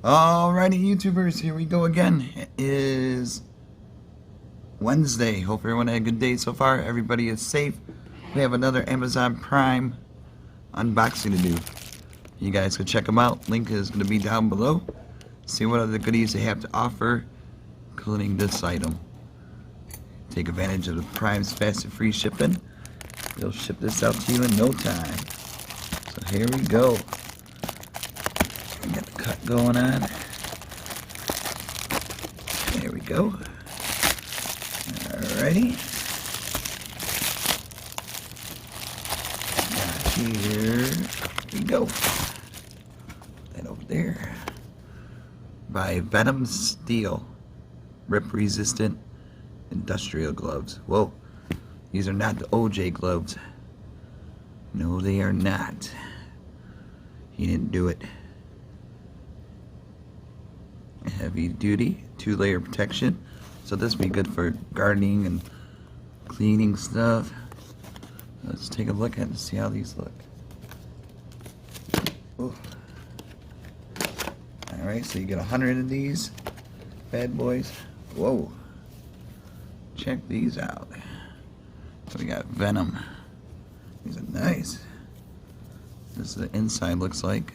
Alrighty, YouTubers, here we go again. It is Wednesday. Hope everyone had a good day so far. Everybody is safe. We have another Amazon Prime unboxing to do. You guys can check them out. Link is going to be down below. See what other goodies they have to offer, including this item. Take advantage of the Prime's fast and free shipping. They'll ship this out to you in no time. So here we go. We got the cut going on. There we go. Alrighty. Here we go. That over there. By Venom Steel. Rip resistant industrial gloves. Whoa. These are not the OJ gloves. No, they are not. He didn't do it. Heavy duty, 2-layer protection. So this will be good for gardening and cleaning stuff. Let's take a look at it and see how these look. Alright, so you get 100 of these bad boys. Whoa. Check these out. So we got Venom. These are nice. This is the inside looks like.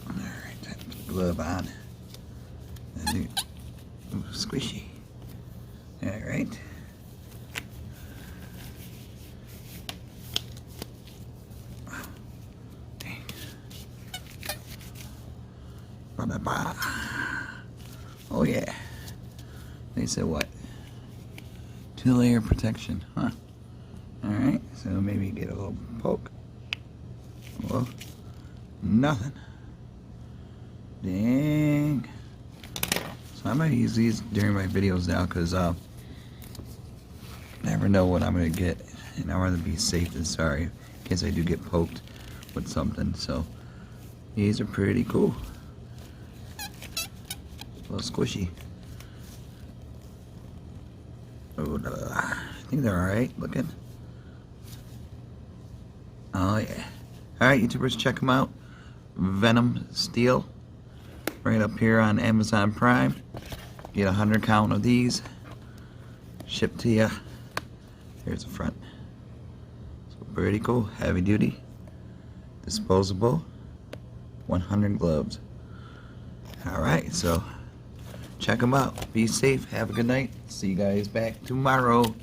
Alright, put the glove on. Ooh, squishy. Alright. Dang. Oh yeah. They said what? 2-layer protection, huh? Alright, so maybe get a little poke. Well, nothing. Dang. So I might use these during my videos now because I never know what I'm going to get. And I'd rather be safe than sorry in case I do get poked with something. So these are pretty cool. A little squishy. Oh, I think they're alright looking. Oh yeah. Alright, YouTubers, check them out. Venom Steel. Right up here on Amazon Prime. Get 100 count of these. Shipped to you. Here's the front. So pretty cool. Heavy duty. Disposable. 100 gloves. Alright, so check them out. Be safe. Have a good night. See you guys back tomorrow.